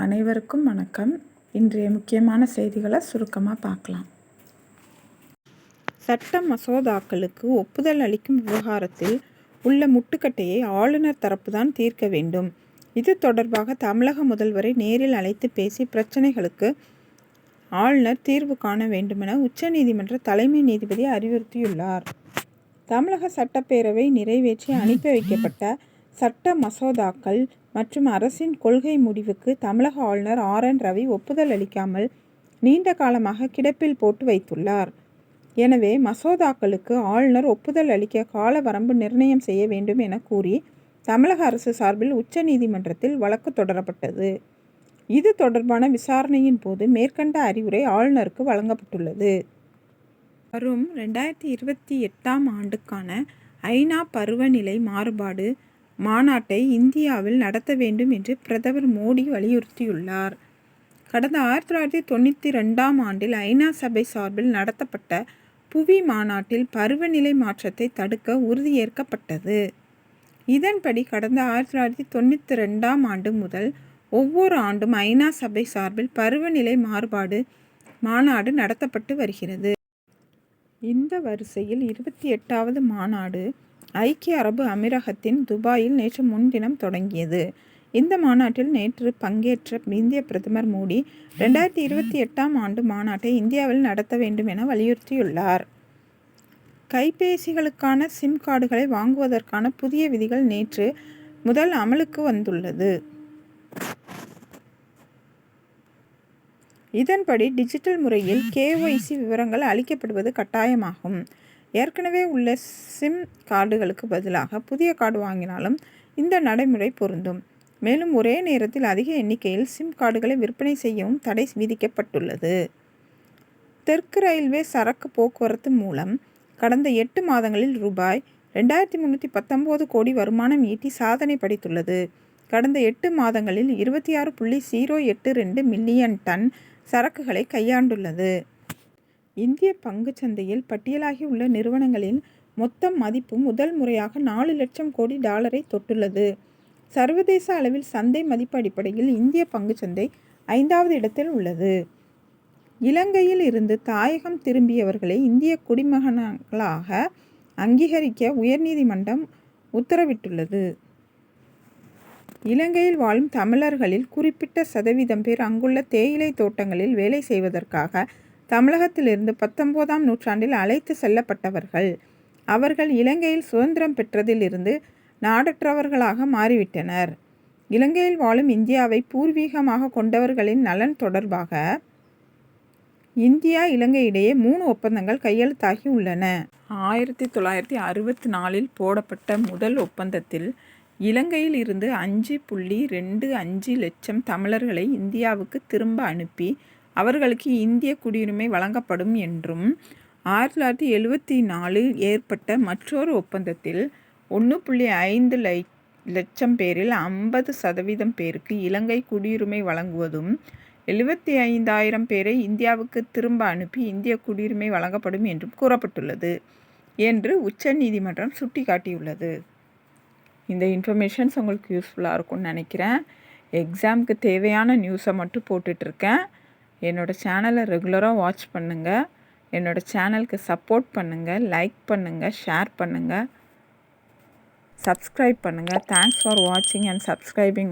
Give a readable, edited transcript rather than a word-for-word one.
அனைவருக்கும் வணக்கம். இன்றைய முக்கியமான செய்திகளை சுருக்கமாக பார்க்கலாம். சட்ட மசோதாக்களுக்கு ஒப்புதல் அளிக்கும் விவகாரத்தில் உள்ள முட்டுக்கட்டையை ஆளுநர் தரப்புதான் தீர்க்க வேண்டும். இது தொடர்பாக தமிழக முதல்வரை நேரில் அழைத்து பேசி பிரச்சனைகளுக்கு ஆளுநர் தீர்வு காண வேண்டுமென உச்சநீதிமன்ற தலைமை நீதிபதி அறிவுறுத்தியுள்ளார். தமிழக சட்டப்பேரவை நிறைவேற்றி அனுப்பி வைக்கப்பட்ட சட்ட மசோதாக்கள் மற்றும் அரசின் கொள்கை முடிவுக்கு தமிழக ஆளுநர் RN ரவி ஒப்புதல் அளிக்காமல் நீண்ட காலமாக கிடப்பில் போட்டு வைத்துள்ளார். எனவே மசோதாக்களுக்கு ஆளுநர் ஒப்புதல் அளிக்க கால வரம்பு நிர்ணயம் செய்ய வேண்டும் என கூறி தமிழக அரசு சார்பில் உச்சநீதிமன்றத்தில் வழக்கு தொடரப்பட்டது. இது தொடர்பான விசாரணையின் போது மேற்கண்ட அறிவுரை ஆளுநருக்கு வழங்கப்பட்டுள்ளது. வரும் 2028ஆம் ஆண்டுக்கான ஐநா பருவநிலை மாறுபாடு மாநாட்டை இந்தியாவில் நடத்த வேண்டும் என்று பிரதமர் மோடி வலியுறுத்தியுள்ளார். கடந்த 1992ஆம் ஆண்டில் ஐநா சபை சார்பில் நடத்தப்பட்ட புவி மாநாட்டில் பருவநிலை மாற்றத்தை தடுக்க உறுதியேற்கப்பட்டது. இதன்படி கடந்த 1992ஆம் ஆண்டு முதல் ஒவ்வொரு ஆண்டும் ஐநா சபை சார்பில் பருவநிலை மாறுபாடு மாநாடு நடத்தப்பட்டு வருகிறது. இந்த வரிசையில் 28வது மாநாடு ஐக்கிய அரபு அமீரகத்தின் துபாயில் நேற்று முன்தினம் தொடங்கியது. இந்த மாநாட்டில் நேற்று பங்கேற்ற இந்திய பிரதமர் மோடி 2028ஆம் ஆண்டு மாநாட்டை இந்தியாவில் நடத்த வேண்டும் என வலியுறுத்தியுள்ளார். கைபேசிகளுக்கான சிம் கார்டுகளை வாங்குவதற்கான புதிய விதிகள் நேற்று முதல் அமலுக்கு வந்துள்ளது. இதன்படி டிஜிட்டல் முறையில் KYC விவரங்கள் அளிக்கப்படுவது கட்டாயமாகும். ஏற்கனவே உள்ள சிம் கார்டுகளுக்கு பதிலாக புதிய கார்டு வாங்கினாலும் இந்த நடைமுறை பொருந்தும். மேலும் ஒரே நேரத்தில் அதிக எண்ணிக்கையில் சிம் கார்டுகளை விற்பனை செய்யவும் தடை விதிக்கப்பட்டுள்ளது. தெற்கு ரயில்வே சரக்கு போக்குவரத்து மூலம் கடந்த 8 மாதங்களில் ரூபாய் 2319 கோடி வருமானம் ஈட்டி சாதனை படைத்துள்ளது. கடந்த 8 மாதங்களில் 26.082 மில்லியன் டன் சரக்குகளை கையாண்டுள்ளது. இந்திய பங்குச் சந்தையில் பட்டியலாகி உள்ள நிறுவனங்களின் மொத்த மதிப்பு முதல் முறையாக 4 லட்சம் கோடி டாலரை தொட்டுள்ளது. சர்வதேச அளவில் சந்தை மதிப்பு அடிப்படையில் இந்திய பங்குச்சந்தை 5வது இடத்தில் உள்ளது. இலங்கையில் இருந்து தாயகம் திரும்பியவர்களை இந்திய குடிமகன்களாக அங்கீகரிக்க உயர்நீதிமன்றம் உத்தரவிட்டுள்ளது. இலங்கையில் வாழும் தமிழர்களில் குறிப்பிட்ட சதவீதம் பேர் அங்குள்ள தேயிலை தோட்டங்களில் வேலை செய்வதற்காக தமிழகத்திலிருந்து 19ஆம் நூற்றாண்டில் அழைத்து செல்லப்பட்டவர்கள். அவர்கள் இலங்கையில் சுதந்திரம் பெற்றதிலிருந்து நாடற்றவர்களாக மாறிவிட்டனர். இலங்கையில் வாழும் இந்தியாவை பூர்வீகமாக கொண்டவர்களின் நலன் தொடர்பாக இந்தியா இலங்கை இடையே 3 ஒப்பந்தங்கள் கையெழுத்தாகி உள்ளன. 1964இல் போடப்பட்ட முதல் ஒப்பந்தத்தில் இலங்கையில் இருந்து 5.25 லட்சம் தமிழர்களை இந்தியாவுக்கு திரும்ப அனுப்பி அவர்களுக்கு இந்திய குடியுரிமை வழங்கப்படும் என்றும் 1974 ஏற்பட்ட மற்றொரு ஒப்பந்தத்தில் 1.5 லட்சம் பேரில் 50% பேருக்கு இலங்கை குடியுரிமை வழங்குவதும் 75,000 பேரை இந்தியாவுக்கு திரும்ப அனுப்பி இந்திய குடியுரிமை வழங்கப்படும் என்றும் கூறப்பட்டுள்ளது என்று உச்சநீதிமன்றம் சுட்டிக்காட்டியுள்ளது. இந்த இன்ஃபர்மேஷன்ஸ் உங்களுக்கு யூஸ்ஃபுல்லாக இருக்கும்னு நினைக்கிறேன். எக்ஸாமுக்கு தேவையான நியூஸை மட்டும் போட்டுட்ருக்கேன். என்னோடய சேனலை ரெகுலராக வாட்ச் பண்ணுங்கள். என்னோடய சேனலுக்கு சப்போர்ட் பண்ணுங்கள், லைக் பண்ணுங்கள், ஷேர் பண்ணுங்கள், சப்ஸ்கிரைப் பண்ணுங்கள். தேங்க்ஸ் ஃபார் வாட்சிங் அண்ட் சப்ஸ்கிரைபிங்.